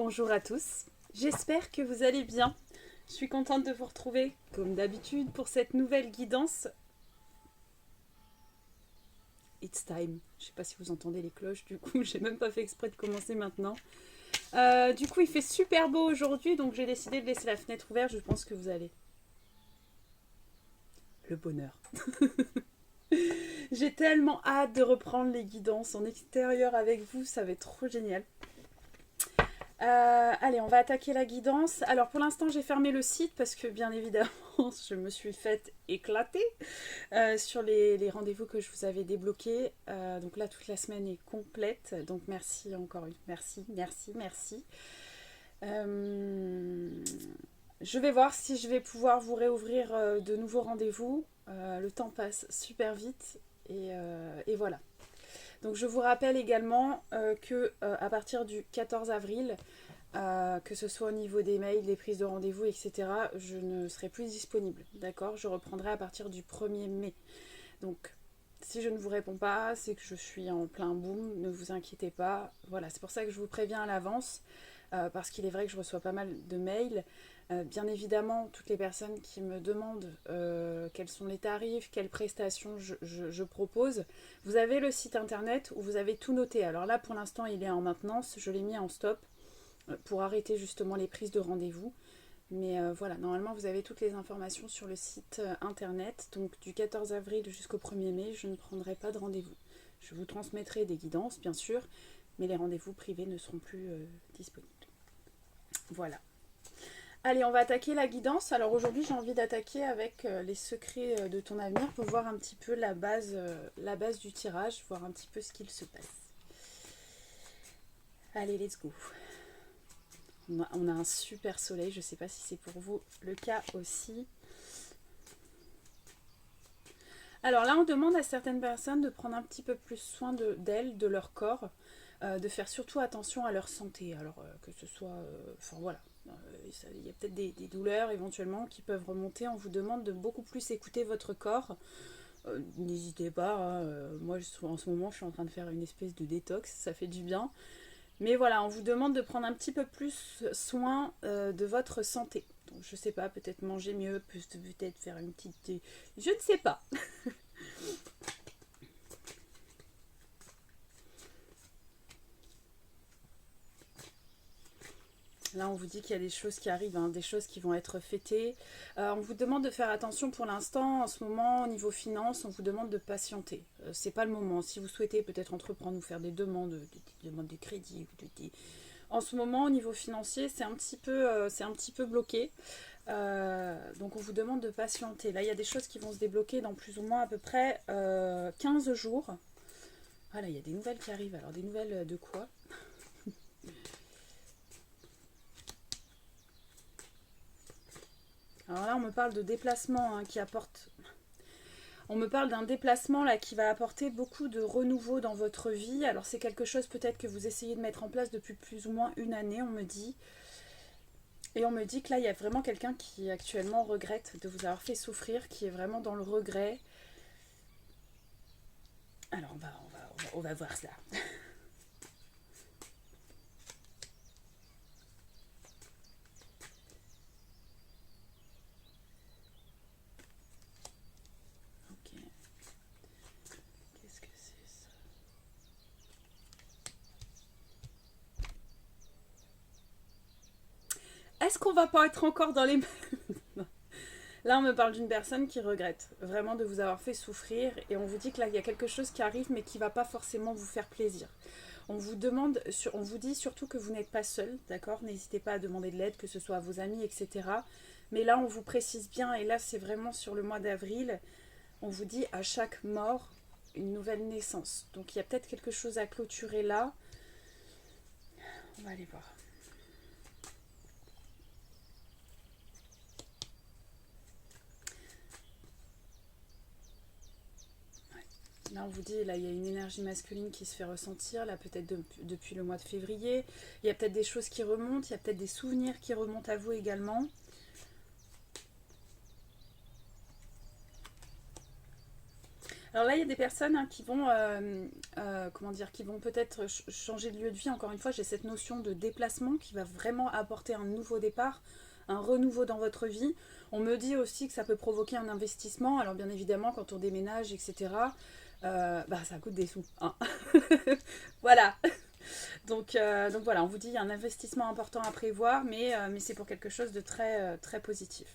Bonjour à tous, j'espère que vous allez bien. Je suis contente de vous retrouver, comme d'habitude, pour cette nouvelle guidance. It's time. Je sais pas si vous entendez les cloches, du coup, j'ai même pas fait exprès de commencer maintenant. Du coup, il fait super beau aujourd'hui, donc j'ai décidé de laisser la fenêtre ouverte. Je pense que vous allez. Le bonheur. J'ai tellement hâte de reprendre les guidances en extérieur avec vous, ça va être trop génial. Allez, on va attaquer la guidance. Alors pour l'instant, j'ai fermé le site parce que bien évidemment, je me suis faite éclater sur les rendez-vous que je vous avais débloqués. Donc là, toute la semaine est complète. Donc merci encore une merci, merci, merci. Je vais voir si je vais pouvoir vous réouvrir de nouveaux rendez-vous. Le temps passe super vite et voilà. Donc je vous rappelle également que à partir du 14 avril, que ce soit au niveau des mails, des prises de rendez-vous, etc., je ne serai plus disponible. D'accord? Je reprendrai à partir du 1er mai. Donc si je ne vous réponds pas, c'est que je suis en plein boom, ne vous inquiétez pas. Voilà, c'est pour ça que je vous préviens à l'avance, parce qu'il est vrai que je reçois pas mal de mails. Bien évidemment, toutes les personnes qui me demandent quels sont les tarifs, quelles prestations je propose, vous avez le site internet où vous avez tout noté. Alors là, pour l'instant, il est en maintenance, je l'ai mis en stop pour arrêter justement les prises de rendez-vous. Mais voilà, normalement, vous avez toutes les informations sur le site internet. Donc du 14 avril jusqu'au 1er mai, je ne prendrai pas de rendez-vous. Je vous transmettrai des guidances, bien sûr, mais les rendez-vous privés ne seront plus disponibles. Voilà. Allez, on va attaquer la guidance. Alors aujourd'hui, j'ai envie d'attaquer avec les secrets de ton avenir pour voir un petit peu la base du tirage, voir un petit peu ce qu'il se passe. Allez, let's go. On a un super soleil, je ne sais pas si c'est pour vous le cas aussi. Alors là, on demande à certaines personnes de prendre un petit peu plus soin d'elles, de leur corps, de faire surtout attention à leur santé. Alors que ce soit... Enfin voilà, il y a peut-être des douleurs éventuellement qui peuvent remonter. On vous demande de beaucoup plus écouter votre corps. N'hésitez pas, hein, moi en ce moment je suis en train de faire une espèce de détox, ça fait du bien. Mais voilà, on vous demande de prendre un petit peu plus soin de votre santé. Donc je sais pas, peut-être manger mieux, peut-être faire une petite... Je ne sais pas. Là, on vous dit qu'il y a des choses qui arrivent, hein, des choses qui vont être fêtées. On vous demande de faire attention pour l'instant. En ce moment, au niveau finance, on vous demande de patienter. C'est pas le moment. Si vous souhaitez peut-être entreprendre ou faire des demandes de crédit, en ce moment, au niveau financier, c'est un petit peu bloqué. Donc, on vous demande de patienter. Là, il y a des choses qui vont se débloquer dans plus ou moins à peu près 15 jours. Voilà, il y a des nouvelles qui arrivent. Alors, des nouvelles de quoi? Alors là, on me parle de déplacement qui apporte... On me parle d'un déplacement là qui va apporter beaucoup de renouveau dans votre vie. Alors c'est quelque chose peut-être que vous essayez de mettre en place depuis plus ou moins une année, on me dit. Et on me dit que là, il y a vraiment quelqu'un qui actuellement regrette de vous avoir fait souffrir, qui est vraiment dans le regret. Alors on va voir ça. Ok. Qu'est-ce que c'est ça? Est-ce qu'on va pas être encore dans les... Là, on me parle d'une personne qui regrette vraiment de vous avoir fait souffrir et on vous dit que là, il y a quelque chose qui arrive mais qui ne va pas forcément vous faire plaisir. On vous demande, on vous dit surtout que vous n'êtes pas seul, d'accord? N'hésitez pas à demander de l'aide, que ce soit à vos amis, etc. Mais là, on vous précise bien, et là, c'est vraiment sur le mois d'avril, on vous dit à chaque mort, une nouvelle naissance. Donc, il y a peut-être quelque chose à clôturer là. On va aller voir. Là, on vous dit, là, il y a une énergie masculine qui se fait ressentir, là, peut-être depuis le mois de février. Il y a peut-être des choses qui remontent, il y a peut-être des souvenirs qui remontent à vous également. Alors là, il y a des personnes hein, qui vont, comment dire, qui vont peut-être changer de lieu de vie. Encore une fois, j'ai cette notion de déplacement qui va vraiment apporter un nouveau départ, un renouveau dans votre vie. On me dit aussi que ça peut provoquer un investissement. Alors bien évidemment, quand on déménage, etc., bah, ça coûte des sous, hein. Voilà. Donc voilà, on vous dit il y a un investissement important à prévoir, mais c'est pour quelque chose de très positif.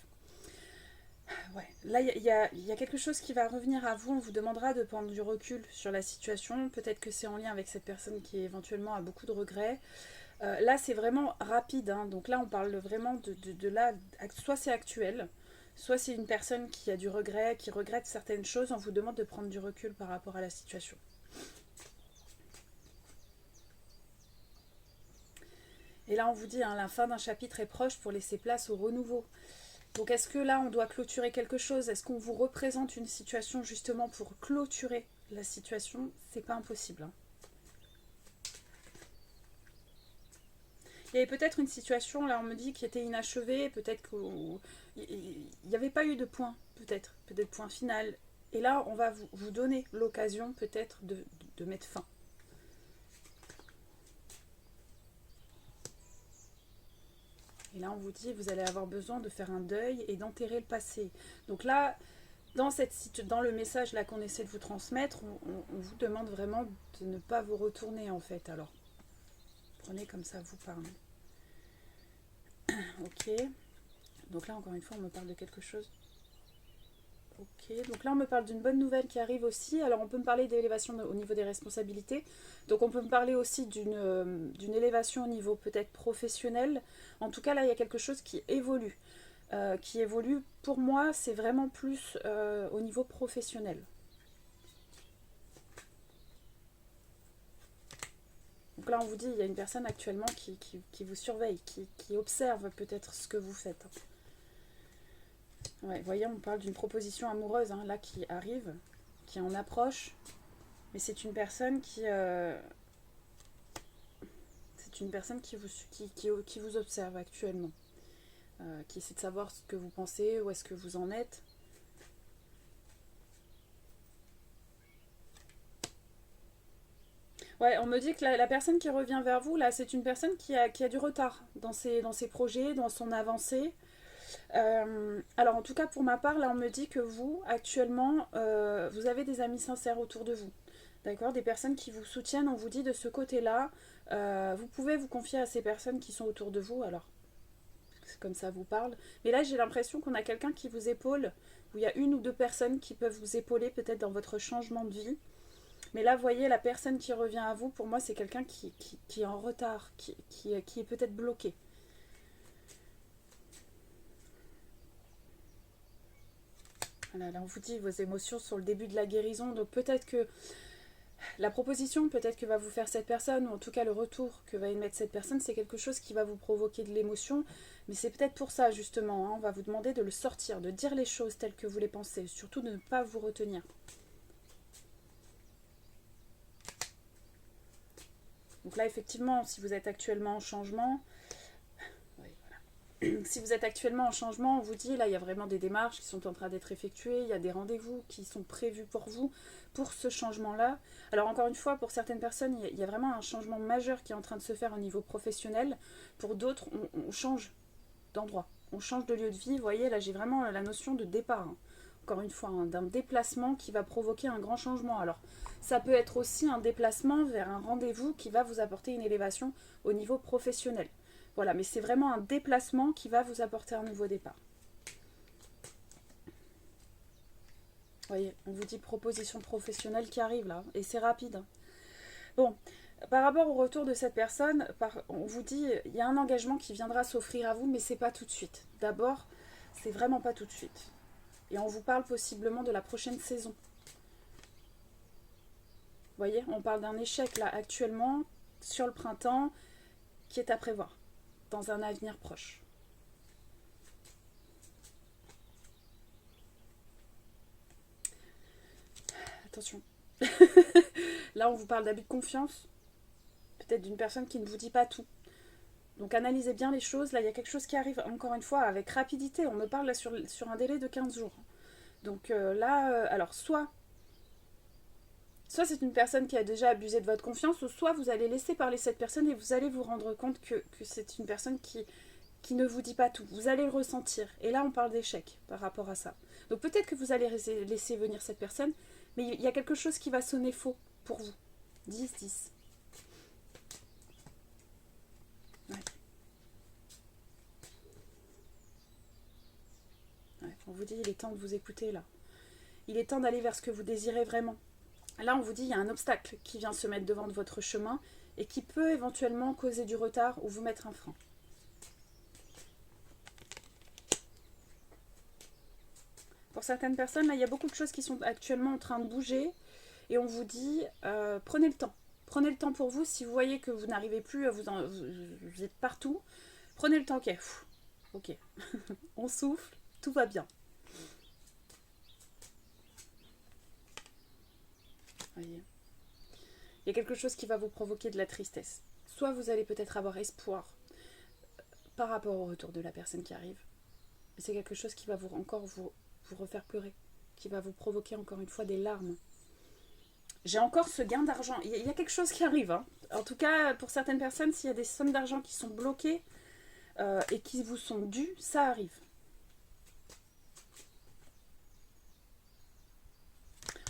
Ouais. Là, il y a quelque chose qui va revenir à vous. On vous demandera de prendre du recul sur la situation. Peut-être que c'est en lien avec cette personne qui éventuellement a beaucoup de regrets. Là, c'est vraiment rapide, hein. Donc là, on parle vraiment de là. Soit c'est actuel, soit c'est une personne qui a du regret, qui regrette certaines choses. On vous demande de prendre du recul par rapport à la situation. Et là, on vous dit, hein, la fin d'un chapitre est proche pour laisser place au renouveau. Donc est-ce que là, on doit clôturer quelque chose? Est-ce qu'on vous représente une situation justement pour clôturer la situation? C'est pas impossible, hein. Il y avait peut-être une situation, là on me dit, qui était inachevée, peut-être qu'il n'y avait pas eu de point, peut-être point final. Et là, on va vous donner l'occasion peut-être de mettre fin. Et là, on vous dit, vous allez avoir besoin de faire un deuil et d'enterrer le passé. Donc là, dans le message là qu'on essaie de vous transmettre, on vous demande vraiment de ne pas vous retourner en fait. Alors, prenez comme ça vous parle. Ok. Donc là, encore une fois, on me parle de quelque chose. Ok. Donc là, on me parle d'une bonne nouvelle qui arrive aussi. Alors, on peut me parler d'élévation au niveau des responsabilités. Donc, on peut me parler aussi d'une élévation au niveau peut-être professionnel. En tout cas, là, il y a quelque chose qui évolue. Qui évolue. Pour moi, c'est vraiment plus au niveau professionnel. Donc là, on vous dit, il y a une personne actuellement qui vous surveille, qui observe peut-être ce que vous faites. Ouais, voyez, on parle d'une proposition amoureuse, hein, là, qui arrive, qui en approche. Mais c'est une personne qui vous observe actuellement. Qui essaie de savoir ce que vous pensez, où est-ce que vous en êtes. Ouais, on me dit que la personne qui revient vers vous, là, c'est une personne qui a du retard dans ses projets, dans son avancée. Alors, en tout cas, pour ma part, là, on me dit que vous, actuellement, vous avez des amis sincères autour de vous. D'accord? Des personnes qui vous soutiennent, on vous dit de ce côté-là, vous pouvez vous confier à ces personnes qui sont autour de vous. Alors, c'est comme ça vous parle. Mais là, j'ai l'impression qu'on a quelqu'un qui vous épaule, où il y a une ou deux personnes qui peuvent vous épauler peut-être dans votre changement de vie. Mais là, vous voyez, la personne qui revient à vous, pour moi, c'est quelqu'un qui est en retard, qui est peut-être bloqué. Voilà, là, on vous dit vos émotions sur le début de la guérison. Donc peut-être que la proposition, peut-être que va vous faire cette personne, ou en tout cas le retour que va émettre cette personne, c'est quelque chose qui va vous provoquer de l'émotion. Mais c'est peut-être pour ça, justement, hein, on va vous demander de le sortir, de dire les choses telles que vous les pensez, surtout de ne pas vous retenir. Donc là, effectivement, si vous êtes actuellement en changement, oui, voilà. Si vous êtes actuellement en changement, on vous dit, là, il y a vraiment des démarches qui sont en train d'être effectuées, il y a des rendez-vous qui sont prévus pour vous, pour ce changement-là. Alors, encore une fois, pour certaines personnes, il y a vraiment un changement majeur qui est en train de se faire au niveau professionnel. Pour d'autres, on change d'endroit, on change de lieu de vie. Vous voyez, là, j'ai vraiment la notion de départ, hein. Encore une fois, hein, d'un déplacement qui va provoquer un grand changement. Alors, ça peut être aussi un déplacement vers un rendez-vous qui va vous apporter une élévation au niveau professionnel. Voilà, mais c'est vraiment un déplacement qui va vous apporter un nouveau départ. Vous voyez, on vous dit proposition professionnelle qui arrive là, et c'est rapide, hein. Bon, par rapport au retour de cette personne, on vous dit il y a un engagement qui viendra s'offrir à vous, mais c'est pas tout de suite. D'abord, c'est vraiment pas tout de suite. Et on vous parle possiblement de la prochaine saison. Vous voyez, on parle d'un échec là actuellement sur le printemps qui est à prévoir dans un avenir proche. Attention. Là, on vous parle d'abus de confiance, peut-être d'une personne qui ne vous dit pas tout. Donc analysez bien les choses. Là, il y a quelque chose qui arrive, encore une fois, avec rapidité. On me parle là sur un délai de 15 jours. Donc alors, soit soit c'est une personne qui a déjà abusé de votre confiance, ou soit vous allez laisser parler cette personne et vous allez vous rendre compte que c'est une personne qui ne vous dit pas tout. Vous allez le ressentir. Et là, on parle d'échec par rapport à ça. Donc peut-être que vous allez laisser venir cette personne, mais il y a quelque chose qui va sonner faux pour vous. 10-10. Ouais. Ouais, on vous dit, il est temps de vous écouter là. Il est temps d'aller vers ce que vous désirez vraiment. Là, on vous dit, il y a un obstacle qui vient se mettre devant votre chemin et qui peut éventuellement causer du retard ou vous mettre un frein. Pour certaines personnes, là, il y a beaucoup de choses qui sont actuellement en train de bouger et on vous dit, prenez le temps. Prenez le temps pour vous. Si vous voyez que vous n'arrivez plus, vous êtes partout, prenez le temps. Ok, ok. On souffle, tout va bien. Voyez. Il y a quelque chose qui va vous provoquer de la tristesse. Soit vous allez peut-être avoir espoir par rapport au retour de la personne qui arrive. Mais c'est quelque chose qui va vous refaire pleurer, qui va vous provoquer encore une fois des larmes. J'ai encore ce gain d'argent. Il y a quelque chose qui arrive. Hein. En tout cas, pour certaines personnes, s'il y a des sommes d'argent qui sont bloquées et qui vous sont dues, ça arrive.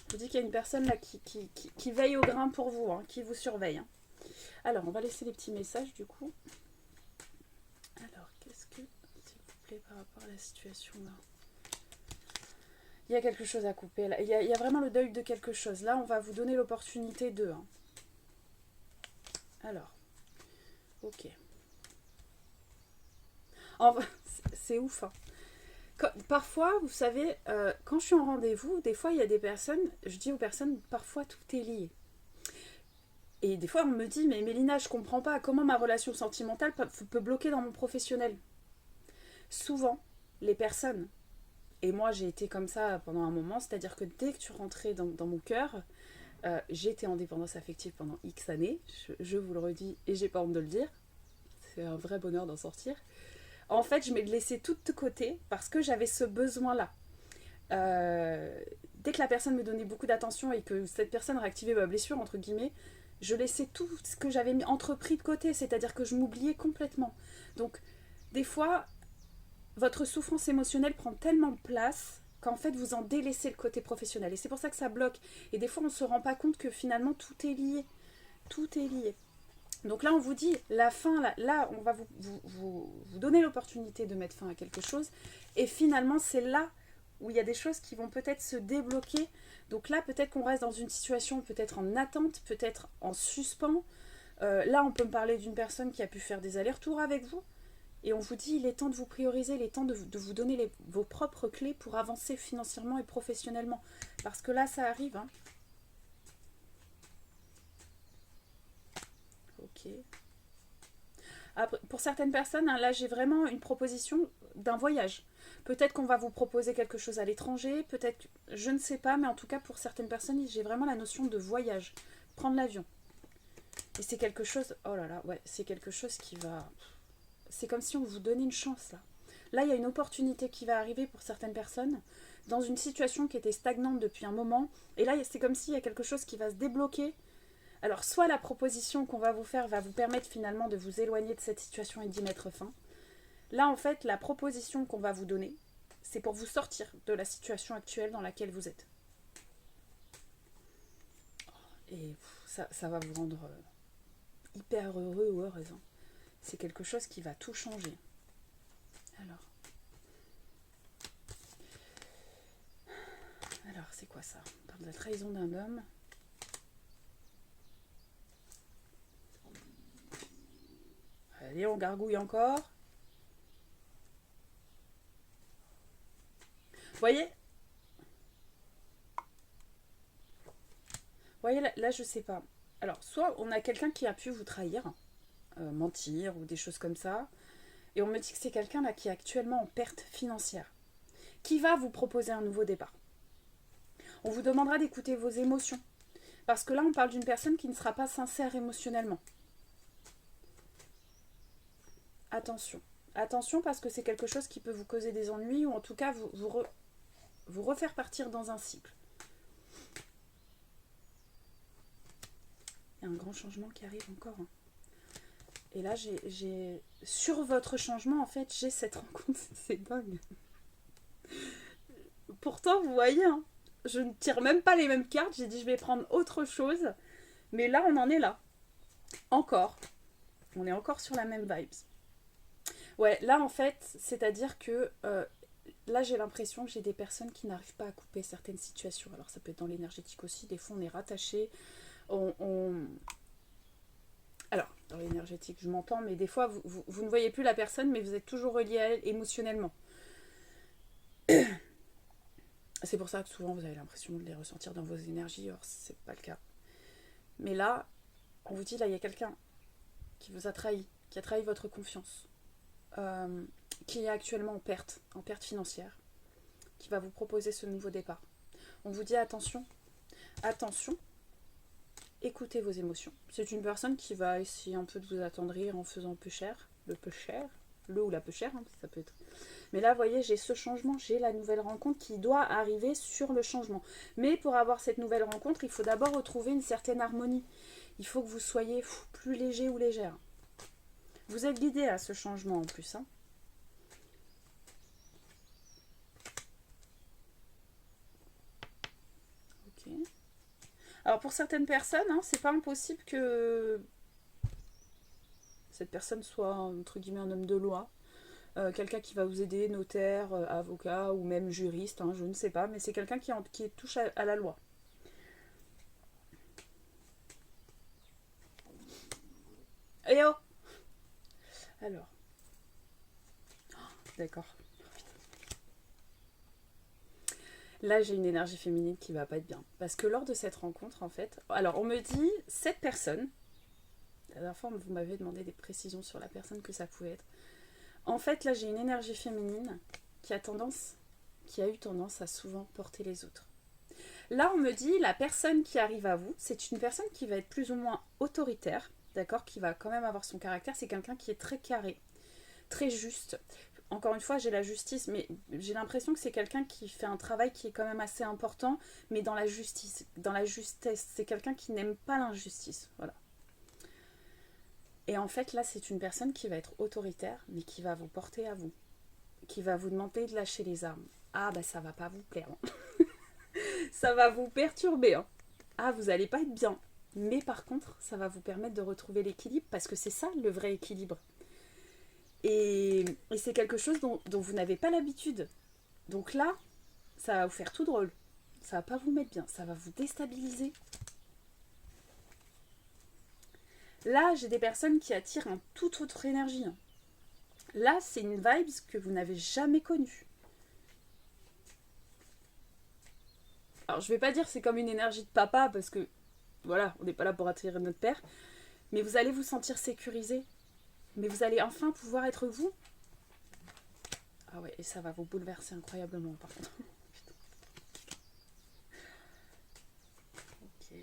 Je vous dis qu'il y a une personne là qui veille au grain pour vous, hein, qui vous surveille. Hein. Alors, on va laisser les petits messages du coup. Alors, qu'est-ce que, s'il vous plaît, par rapport à la situation là, il y a quelque chose à couper là. Il y a vraiment le deuil de quelque chose. Là, on va vous donner l'opportunité de. Hein. Alors, ok. C'est ouf. Hein. Parfois, vous savez, quand je suis en rendez-vous, des fois, il y a des personnes, je dis aux personnes, parfois tout est lié. Et des fois, on me dit, mais Mélina, je comprends pas comment ma relation sentimentale peut bloquer dans mon professionnel. Souvent, les personnes, et moi j'ai été comme ça pendant un moment, c'est-à-dire que dès que tu rentrais dans mon cœur, j'ai été en dépendance affective pendant X années, je vous le redis et j'ai pas honte de le dire, c'est un vrai bonheur d'en sortir. En fait, je m'ai laissé tout de côté parce que j'avais ce besoin-là. Dès que la personne me donnait beaucoup d'attention et que cette personne réactivait ma blessure, entre guillemets, je laissais tout ce que j'avais entrepris de côté, c'est-à-dire que je m'oubliais complètement. Donc, des fois, votre souffrance émotionnelle prend tellement de place qu'en fait, vous en délaissez le côté professionnel. Et c'est pour ça que ça bloque. Et des fois, on ne se rend pas compte que finalement, tout est lié. Tout est lié. Donc là, on vous dit, la fin, là on va vous donner l'opportunité de mettre fin à quelque chose. Et finalement, c'est là où il y a des choses qui vont peut-être se débloquer. Donc là, peut-être qu'on reste dans une situation peut-être en attente, peut-être en suspens. Là, on peut me parler d'une personne qui a pu faire des allers-retours avec vous. Et on vous dit, il est temps de vous prioriser, il est temps de vous donner vos propres clés pour avancer financièrement et professionnellement. Parce que là, ça arrive. Hein. Ok. Après, pour certaines personnes, hein, là j'ai vraiment une proposition d'un voyage. Peut-être qu'on va vous proposer quelque chose à l'étranger, peut-être, je ne sais pas, mais en tout cas pour certaines personnes, j'ai vraiment la notion de voyage, prendre l'avion. Et c'est quelque chose, oh là là, ouais, c'est quelque chose qui va... C'est comme si on vous donnait une chance là. Là, il y a une opportunité qui va arriver pour certaines personnes dans une situation qui était stagnante depuis un moment. Et là, c'est comme s'il y a quelque chose qui va se débloquer. Alors, soit la proposition qu'on va vous faire va vous permettre finalement de vous éloigner de cette situation et d'y mettre fin. Là, en fait, la proposition qu'on va vous donner, c'est pour vous sortir de la situation actuelle dans laquelle vous êtes. Et ça va vous rendre hyper heureux ou heureuse. Hein. C'est quelque chose qui va tout changer. Alors c'est quoi ça? On parle de la trahison d'un homme. Allez, on gargouille encore. Vous voyez là, je sais pas. Alors, soit on a quelqu'un qui a pu vous trahir, mentir ou des choses comme ça, et on me dit que c'est quelqu'un là qui est actuellement en perte financière, qui va vous proposer un nouveau départ. On vous demandera d'écouter vos émotions, parce que là, on parle d'une personne qui ne sera pas sincère émotionnellement. Attention. Attention parce que c'est quelque chose qui peut vous causer des ennuis ou en tout cas vous refaire partir dans un cycle. y a un grand changement qui arrive encore. Hein. Et là, j'ai sur votre changement, en fait, j'ai cette rencontre. C'est dingue. Pourtant, vous voyez, hein, je ne tire même pas les mêmes cartes. J'ai dit, je vais prendre autre chose. Mais là, on en est là. Encore. On est encore sur la même vibes. Ouais, là, en fait, c'est-à-dire que... là, j'ai l'impression que j'ai des personnes qui n'arrivent pas à couper certaines situations. Alors, ça peut être dans l'énergétique aussi. Des fois, on est rattaché. Alors, dans l'énergétique, je m'entends, mais des fois, vous ne voyez plus la personne, mais vous êtes toujours relié à elle émotionnellement. C'est pour ça que souvent, vous avez l'impression de les ressentir dans vos énergies. Or, c'est pas le cas. Mais là, on vous dit, là, il y a quelqu'un qui vous a trahi, qui a trahi votre confiance, qui est actuellement en perte financière, qui va vous proposer ce nouveau départ. On vous dit attention, attention, écoutez vos émotions. C'est une personne qui va essayer un peu de vous attendrir en faisant peu cher, le ou la peu cher, hein, ça peut être. Mais là, vous voyez, j'ai ce changement, j'ai la nouvelle rencontre qui doit arriver sur le changement. Mais pour avoir cette nouvelle rencontre, il faut d'abord retrouver une certaine harmonie. Il faut que vous soyez plus léger ou légère. Vous êtes guidé à ce changement en plus. Hein. Ok. Alors pour certaines personnes, hein, c'est pas impossible que cette personne soit entre guillemets un homme de loi. Quelqu'un qui va vous aider, notaire, avocat ou même juriste, hein, je ne sais pas, mais c'est quelqu'un qui touche à la loi. Et oh. Alors. Oh, d'accord. Là, j'ai une énergie féminine qui va pas être bien. Parce que lors de cette rencontre, en fait... Alors, on me dit, cette personne... La dernière fois, vous m'avez demandé des précisions sur la personne que ça pouvait être. En fait, là, j'ai une énergie féminine qui a eu tendance à souvent porter les autres. Là, on me dit, la personne qui arrive à vous, c'est une personne qui va être plus ou moins autoritaire, d'accord, qui va quand même avoir son caractère. C'est quelqu'un qui est très carré, très juste. Encore une fois, j'ai la justice, mais j'ai l'impression que c'est quelqu'un qui fait un travail qui est quand même assez important, mais dans la justice, dans la justesse. C'est quelqu'un qui n'aime pas l'injustice, voilà. Et en fait, là, c'est une personne qui va être autoritaire, mais qui va vous porter à vous. Qui va vous demander de lâcher les armes. Ah, bah ça va pas vous plaire. Hein. Ça va vous perturber. Hein. Ah, vous allez pas être bien. Mais par contre, ça va vous permettre de retrouver l'équilibre, parce que c'est ça, le vrai équilibre. Et c'est quelque chose dont vous n'avez pas l'habitude. Donc là, ça va vous faire tout drôle. Ça va pas vous mettre bien. Ça va vous déstabiliser. Là, j'ai des personnes qui attirent une toute autre énergie. Là, c'est une vibe que vous n'avez jamais connue. Alors, je vais pas dire que c'est comme une énergie de papa, parce que, voilà, on n'est pas là pour attirer notre père. Mais vous allez vous sentir sécurisé. Mais vous allez enfin pouvoir être vous. Ah ouais, et ça va vous bouleverser incroyablement, par contre. Ok.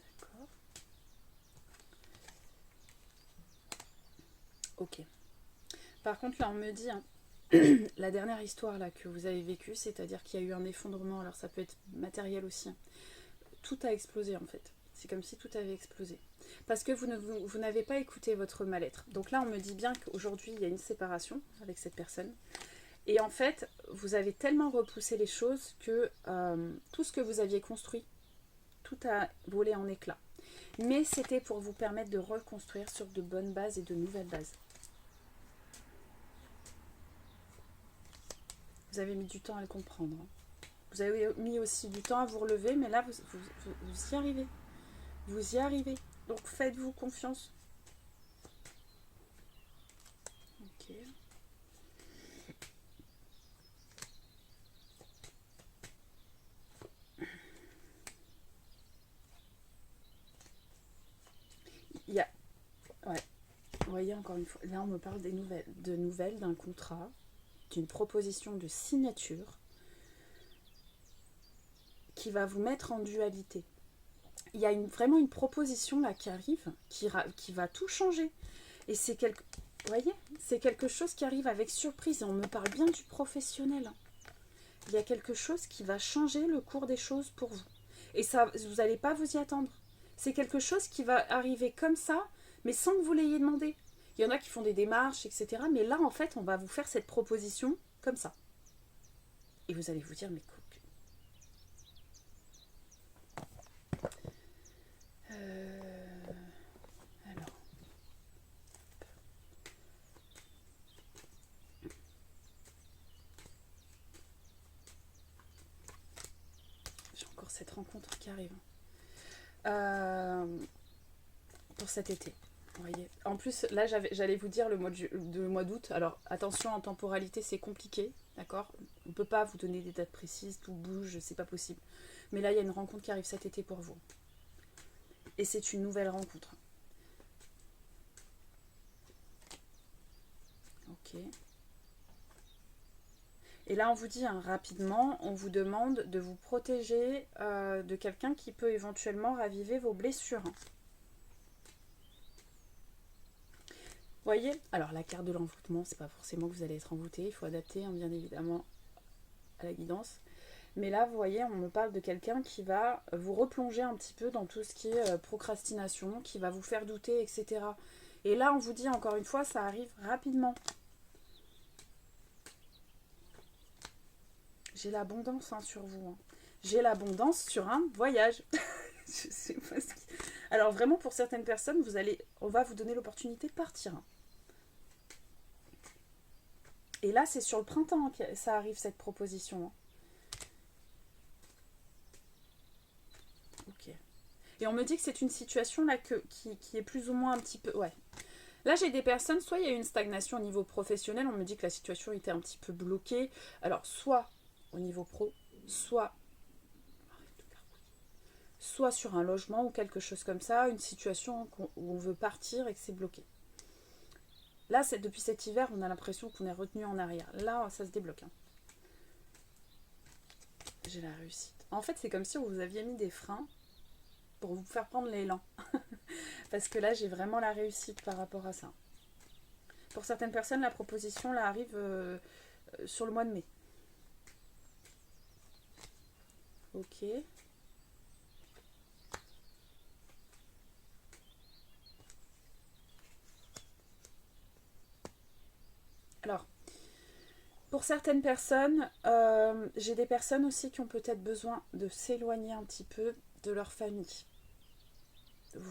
D'accord. Ok. Par contre, là, on me dit, hein, la dernière histoire là que vous avez vécue, c'est-à-dire qu'il y a eu un effondrement, alors ça peut être matériel aussi. Hein. Tout a explosé en fait. C'est comme si tout avait explosé. Parce que vous n'avez pas écouté votre mal-être. Donc là, on me dit bien qu'aujourd'hui, il y a une séparation avec cette personne. Et en fait, vous avez tellement repoussé les choses que tout ce que vous aviez construit, tout a volé en éclats. Mais c'était pour vous permettre de reconstruire sur de bonnes bases et de nouvelles bases. Vous avez mis du temps à le comprendre. Vous avez mis aussi du temps à vous relever, mais là, vous y arrivez. Vous y arrivez. Donc, faites-vous confiance. Ok. Il y a... Ouais. Vous voyez, encore une fois, là, on me parle de nouvelles, d'un contrat, d'une proposition de signature qui va vous mettre en dualité. Il y a vraiment une proposition là qui arrive, qui va tout changer. Et c'est vous voyez, c'est quelque chose qui arrive avec surprise. Et on me parle bien du professionnel. il y a quelque chose qui va changer le cours des choses pour vous. Et ça, vous n'allez pas vous y attendre. C'est quelque chose qui va arriver comme ça, mais sans que vous l'ayez demandé. Il y en a qui font des démarches, etc. Mais là, en fait, on va vous faire cette proposition comme ça. Et vous allez vous dire, mais alors, j'ai encore cette rencontre qui arrive. Pour cet été. Vous voyez. En plus, là, j'allais vous dire le mois d'août. Alors, attention, en temporalité, c'est compliqué, d'accord. On ne peut pas vous donner des dates précises, tout bouge, c'est pas possible. Mais là, il y a une rencontre qui arrive cet été pour vous. Et c'est une nouvelle rencontre. Ok. Et là, on vous dit rapidement, on vous demande de vous protéger de quelqu'un qui peut éventuellement raviver vos blessures. Vous voyez? Alors, la carte de l'envoûtement, c'est pas forcément que vous allez être envoûté. Il faut adapter, bien évidemment, à la guidance. Mais là, vous voyez, on me parle de quelqu'un qui va vous replonger un petit peu dans tout ce qui est procrastination, qui va vous faire douter, etc. Et là, on vous dit encore une fois, ça arrive rapidement. J'ai l'abondance sur vous. J'ai l'abondance sur un voyage. Je sais pas ce qui... Alors vraiment, pour certaines personnes, on va vous donner l'opportunité de partir. Et là, c'est sur le printemps que ça arrive, cette proposition. Ok. Et on me dit que c'est une situation là qui est plus ou moins un petit peu... Ouais. Là, j'ai des personnes, soit il y a eu une stagnation au niveau professionnel, on me dit que la situation était un petit peu bloquée. Alors, soit au niveau pro, soit sur un logement ou quelque chose comme ça, une situation où on veut partir et que c'est bloqué. Là, depuis cet hiver, on a l'impression qu'on est retenu en arrière. Là, ça se débloque. J'ai la réussite. En fait, c'est comme si on vous aviez mis des freins pour vous faire prendre l'élan. Parce que là, j'ai vraiment la réussite par rapport à ça. Pour certaines personnes, la proposition là, arrive sur le mois de mai. Ok. Alors, pour certaines personnes, j'ai des personnes aussi qui ont peut-être besoin de s'éloigner un petit peu de leur famille.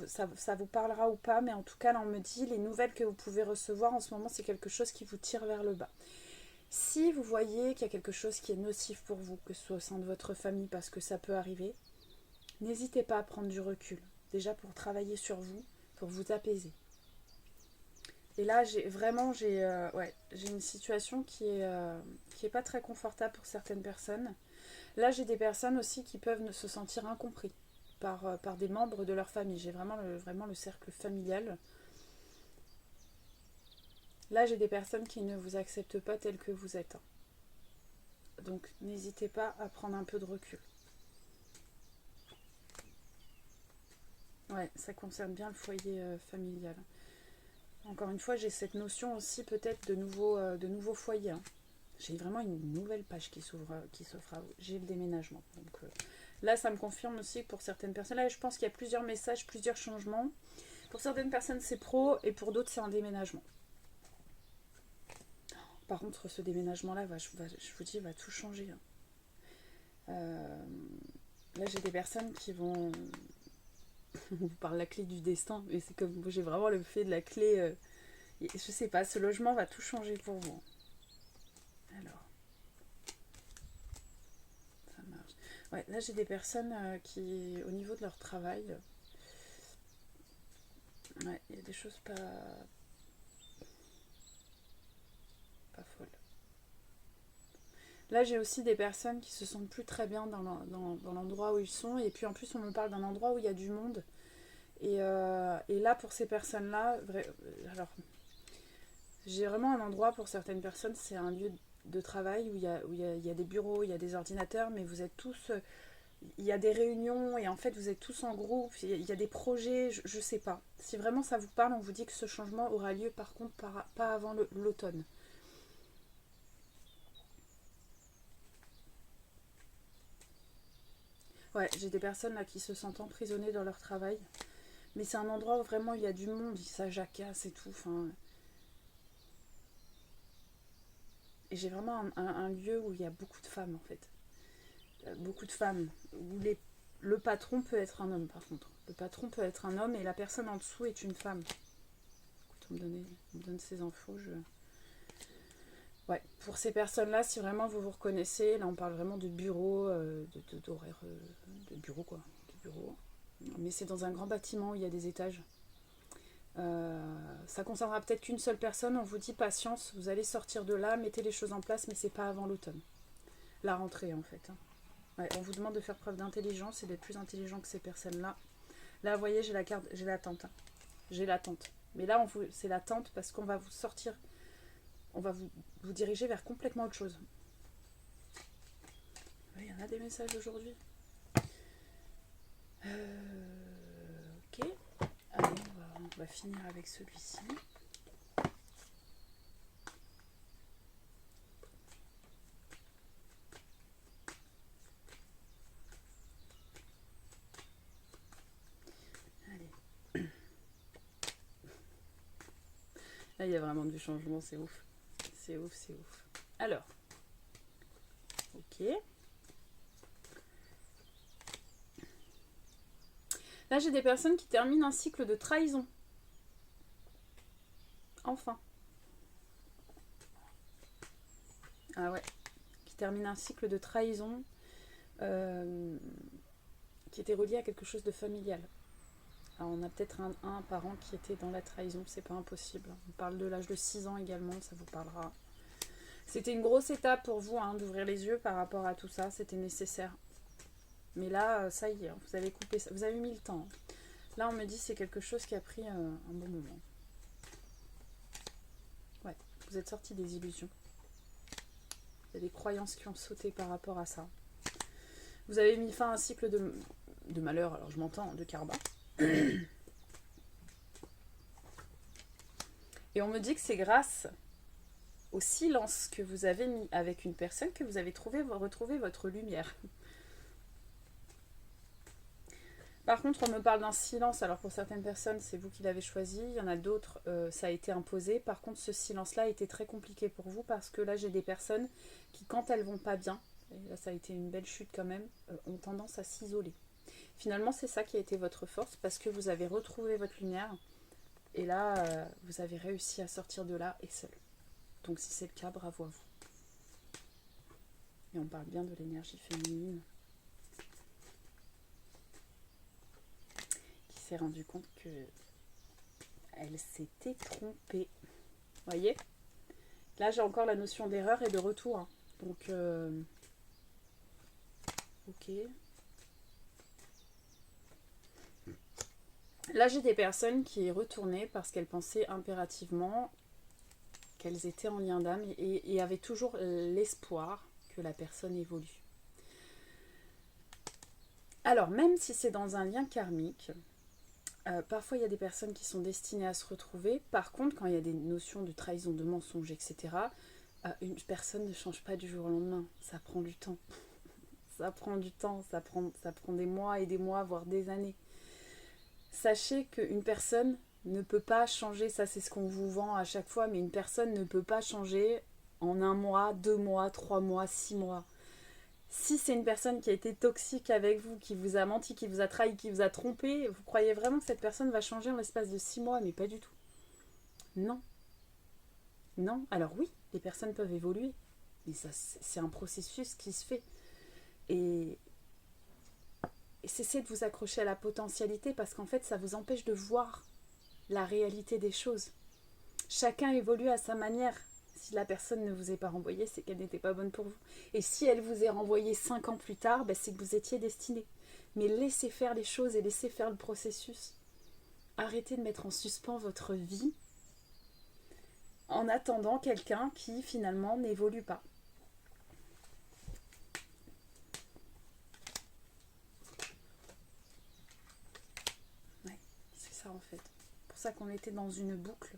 Ça vous parlera ou pas, mais en tout cas, là, on me dit, les nouvelles que vous pouvez recevoir en ce moment, c'est quelque chose qui vous tire vers le bas. Si vous voyez qu'il y a quelque chose qui est nocif pour vous, que ce soit au sein de votre famille, parce que ça peut arriver, n'hésitez pas à prendre du recul. Déjà pour travailler sur vous, pour vous apaiser. Et là, j'ai une situation qui est pas très confortable pour certaines personnes. Là, j'ai des personnes aussi qui peuvent se sentir incompris par des membres de leur famille. J'ai vraiment le cercle familial. Là, j'ai des personnes qui ne vous acceptent pas tel que vous êtes. Donc, n'hésitez pas à prendre un peu de recul. Ouais, ça concerne bien le foyer familial. Encore une fois, j'ai cette notion aussi peut-être de nouveaux foyers. J'ai vraiment une nouvelle page qui s'offre à vous. J'ai le déménagement. Donc là, ça me confirme aussi que pour certaines personnes. Là, je pense qu'il y a plusieurs messages, plusieurs changements. Pour certaines personnes, c'est pro et pour d'autres, c'est un déménagement. Par contre, ce déménagement-là, je vous dis, va tout changer. Là, j'ai des personnes qui vont... On vous parle de la clé du destin, mais c'est comme j'ai vraiment le fait de la clé. Je sais pas, ce logement va tout changer pour vous. Alors, ça marche. Ouais, là j'ai des personnes qui, au niveau de leur travail, ouais, il y a des choses pas folles. Là j'ai aussi des personnes qui se sentent plus très bien dans l'endroit où ils sont, et puis en plus on me parle d'un endroit où il y a du monde. Et là pour ces personnes-là, alors j'ai vraiment un endroit pour certaines personnes, c'est un lieu de travail où il y a des bureaux, il y a des ordinateurs, mais vous êtes tous... il y a des réunions et en fait vous êtes tous en groupe, il y a des projets, je sais pas. Si vraiment ça vous parle, on vous dit que ce changement aura lieu par contre pas avant l'automne. Ouais, j'ai des personnes là qui se sentent emprisonnées dans leur travail. Mais c'est un endroit où vraiment il y a du monde, ça jacasse et tout. Enfin, et j'ai vraiment un lieu où il y a beaucoup de femmes en fait. Beaucoup de femmes. Où le patron peut être un homme par contre. Le patron peut être un homme et la personne en dessous est une femme. Écoute, on me donne ces infos. Ouais, pour ces personnes-là, si vraiment vous vous reconnaissez, là on parle vraiment de bureau, d'horaire de bureau quoi. De bureau. Mais c'est dans un grand bâtiment où il y a des étages. Ça concernera peut-être qu'une seule personne. On vous dit patience, vous allez sortir de là, mettez les choses en place, mais c'est pas avant l'automne. La rentrée en fait. Ouais, on vous demande de faire preuve d'intelligence et d'être plus intelligent que ces personnes-là. Là, vous voyez, j'ai la carte, j'ai l'attente. J'ai l'attente. Mais là, c'est l'attente parce qu'on va vous sortir, on va vous diriger vers complètement autre chose. Il y en a des messages aujourd'hui. Ok. Allez, on va finir avec celui-ci. Allez. Là, il y a vraiment du changement, c'est ouf. C'est ouf, c'est ouf. Alors. Ok. Là, j'ai des personnes qui terminent un cycle de trahison. Enfin. Ah ouais. Qui termine un cycle de trahison qui était relié à quelque chose de familial. Alors, on a peut-être un parent qui était dans la trahison, c'est pas impossible. On parle de l'âge de 6 ans également, ça vous parlera. C'était une grosse étape pour vous d'ouvrir les yeux par rapport à tout ça, c'était nécessaire. Mais là, ça y est, vous avez coupé ça, vous avez mis le temps. Là, on me dit que c'est quelque chose qui a pris un bon moment. Ouais, vous êtes sorti des illusions. Il y a des croyances qui ont sauté par rapport à ça. Vous avez mis fin à un cycle de malheur, alors je m'entends, de karma. Et on me dit que c'est grâce au silence que vous avez mis avec une personne que vous avez retrouvé votre lumière. Par contre, on me parle d'un silence. Alors pour certaines personnes, c'est vous qui l'avez choisi. Il y en a d'autres, ça a été imposé. Par contre, ce silence-là a été très compliqué pour vous parce que là, j'ai des personnes qui, quand elles vont pas bien, et là, ça a été une belle chute quand même, ont tendance à s'isoler. Finalement, c'est ça qui a été votre force parce que vous avez retrouvé votre lumière. Et là, vous avez réussi à sortir de là et seul. Donc si c'est le cas, bravo à vous. Et on parle bien de l'énergie féminine qui s'est rendu compte que elle s'était trompée. Vous voyez? Là, j'ai encore la notion d'erreur et de retour. Hein. Donc, ok. Là, j'ai des personnes qui retournaient parce qu'elles pensaient impérativement qu'elles étaient en lien d'âme et avaient toujours l'espoir que la personne évolue. Alors, même si c'est dans un lien karmique, parfois il y a des personnes qui sont destinées à se retrouver. Par contre, quand il y a des notions de trahison, de mensonge, etc., une personne ne change pas du jour au lendemain. Ça prend du temps. Ça prend du temps, ça prend des mois et des mois, voire des années. Sachez qu'une personne ne peut pas changer, ça c'est ce qu'on vous vend à chaque fois, mais une personne ne peut pas changer en 1 mois, 2 mois, 3 mois, 6 mois. Si c'est une personne qui a été toxique avec vous, qui vous a menti, qui vous a trahi, qui vous a trompé, vous croyez vraiment que cette personne va changer en l'espace de 6 mois, mais pas du tout. Non. Non. Alors oui, les personnes peuvent évoluer, mais ça, c'est un processus qui se fait. Et cessez de vous accrocher à la potentialité parce qu'en fait, ça vous empêche de voir la réalité des choses. Chacun évolue à sa manière. Si la personne ne vous est pas renvoyée, c'est qu'elle n'était pas bonne pour vous. Et si elle vous est renvoyée 5 ans plus tard, c'est que vous étiez destiné. Mais laissez faire les choses et laissez faire le processus. Arrêtez de mettre en suspens votre vie en attendant quelqu'un qui finalement n'évolue pas. Ouais, c'est ça en fait. C'est pour ça qu'on était dans une boucle.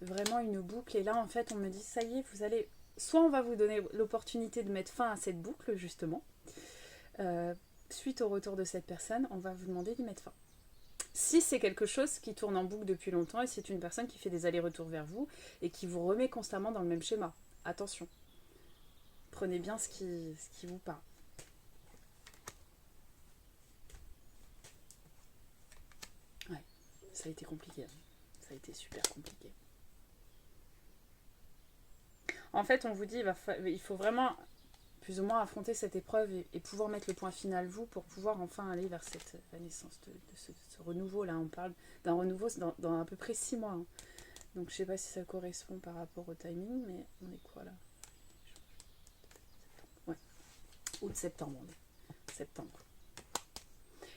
Vraiment une boucle. Et là en fait on me dit ça y est, vous allez... Soit on va vous donner l'opportunité de mettre fin à cette boucle justement. suite au retour de cette personne, on va vous demander d'y mettre fin. Si c'est quelque chose qui tourne en boucle depuis longtemps et c'est une personne qui fait des allers-retours vers vous et qui vous remet constamment dans le même schéma, attention. Prenez bien ce qui vous parle. Ouais, ça a été compliqué. Ça a été super compliqué. En fait, on vous dit il faut vraiment plus ou moins affronter cette épreuve et pouvoir mettre le point final vous pour pouvoir enfin aller vers la naissance de ce renouveau. Là, on parle d'un renouveau dans à peu près 6 mois. Hein. Donc, je sais pas si ça correspond par rapport au timing, mais on est quoi là? Ouais, août-septembre, on est. Septembre.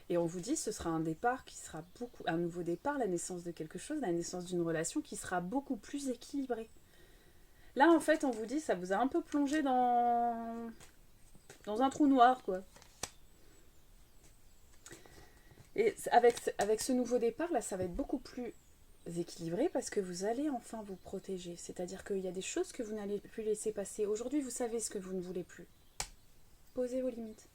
Et on vous dit ce sera un départ qui sera un nouveau départ, la naissance de quelque chose, la naissance d'une relation qui sera beaucoup plus équilibrée. Là, en fait, on vous dit, ça vous a un peu plongé dans un trou noir, quoi. Et avec ce nouveau départ, là, ça va être beaucoup plus équilibré parce que vous allez enfin vous protéger. C'est-à-dire qu'il y a des choses que vous n'allez plus laisser passer. Aujourd'hui, vous savez ce que vous ne voulez plus. Posez vos limites.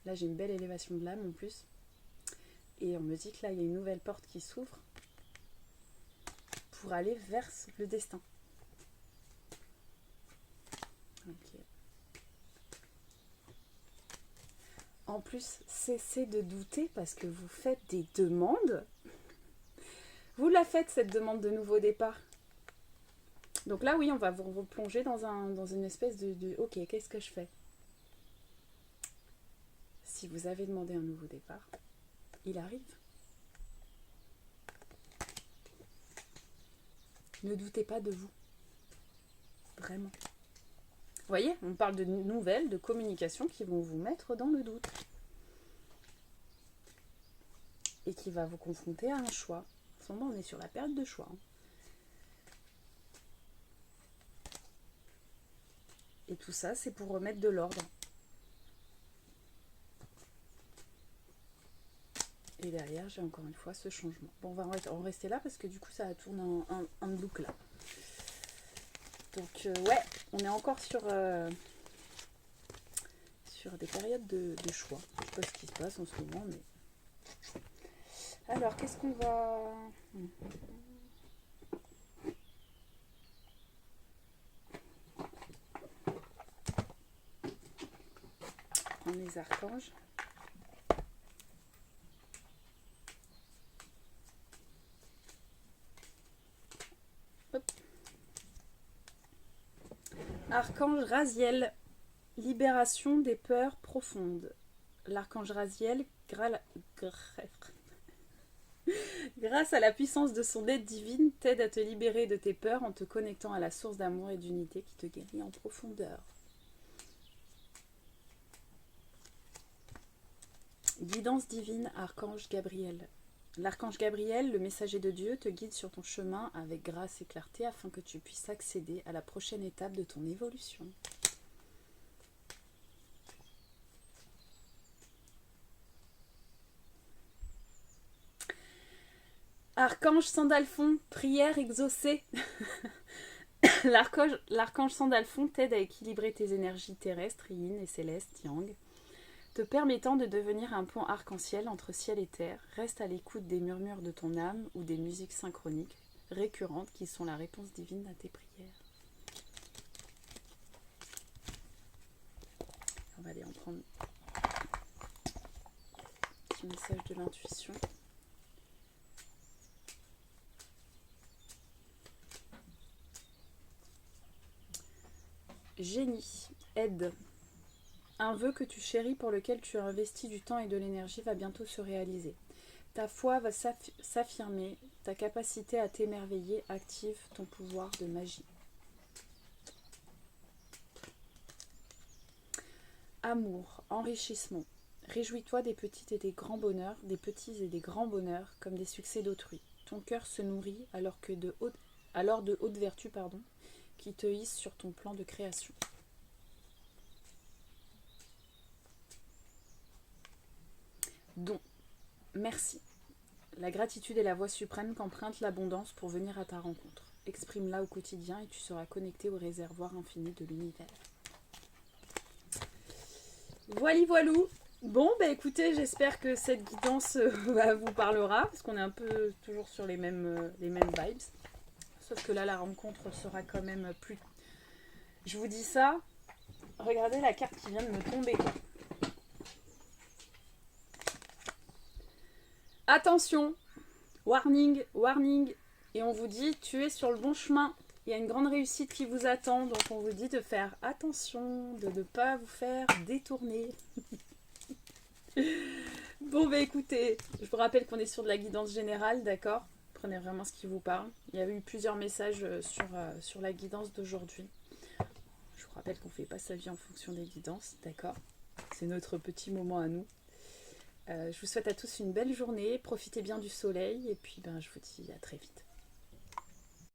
Là, j'ai une belle élévation de l'âme en plus. Et on me dit que là, il y a une nouvelle porte qui s'ouvre pour aller vers le destin. Ok. En plus, cessez de douter parce que vous faites des demandes. Vous la faites, cette demande de nouveau départ. Donc là, oui, on va vous replonger dans une espèce de ok, qu'est-ce que je fais? Si vous avez demandé un nouveau départ, il arrive. Ne doutez pas de vous. Vraiment. Vous voyez, on parle de nouvelles, de communication qui vont vous mettre dans le doute. Et qui va vous confronter à un choix. En ce moment, on est sur la période de choix. Et tout ça, c'est pour remettre de l'ordre. Et derrière, j'ai encore une fois ce changement. Bon, on va en rester là parce que du coup, ça tourne en boucle là. Donc, ouais, on est encore sur des périodes de choix. Je sais pas ce qui se passe en ce moment, mais... Alors, qu'est-ce qu'on va... Prendre les archanges. Hop. Archange Raziel, libération des peurs profondes. L'archange Raziel, grâce à la puissance de son aide divine, t'aide à te libérer de tes peurs en te connectant à la source d'amour et d'unité qui te guérit en profondeur. Guidance divine, Archange Gabriel. L'archange Gabriel, le messager de Dieu, te guide sur ton chemin avec grâce et clarté afin que tu puisses accéder à la prochaine étape de ton évolution. Archange Sandalphon, prière exaucée. L'archange Sandalphon t'aide à équilibrer tes énergies terrestres, yin et célestes, yang, te permettant de devenir un pont arc-en-ciel entre ciel et terre. Reste à l'écoute des murmures de ton âme ou des musiques synchroniques récurrentes qui sont la réponse divine à tes prières. On va aller en prendre un petit message de l'intuition. Génie, aide. Un vœu que tu chéris pour lequel tu as investi du temps et de l'énergie va bientôt se réaliser. Ta foi va s'affirmer, ta capacité à t'émerveiller active ton pouvoir de magie. Amour, enrichissement. Réjouis-toi des petits et des grands bonheurs, des petits et des grands bonheurs comme des succès d'autrui. Ton cœur se nourrit alors de hautes vertus qui te hissent sur ton plan de création. Don. Merci. La gratitude est la voie suprême qu'emprunte l'abondance pour venir à ta rencontre. exprime-la au quotidien et tu seras connecté au réservoir infini de l'univers. Voilà, voilou. Bon, bah écoutez, j'espère que cette guidance vous parlera, parce qu'on est un peu toujours sur les mêmes vibes. Sauf que là, la rencontre sera quand même plus... Je vous dis ça, regardez la carte qui vient de me tomber. Attention, warning, warning. Et on vous dit, tu es sur le bon chemin. Il y a une grande réussite qui vous attend, donc on vous dit de faire attention, de ne pas vous faire détourner. Bon bah écoutez, je vous rappelle qu'on est sur de la guidance générale, d'accord? Prenez vraiment ce qui vous parle. Il y a eu plusieurs messages sur la guidance d'aujourd'hui. Je vous rappelle qu'on ne fait pas sa vie en fonction des guidances, d'accord? C'est notre petit moment à nous. Je vous souhaite à tous une belle journée, profitez bien du soleil et puis je vous dis à très vite.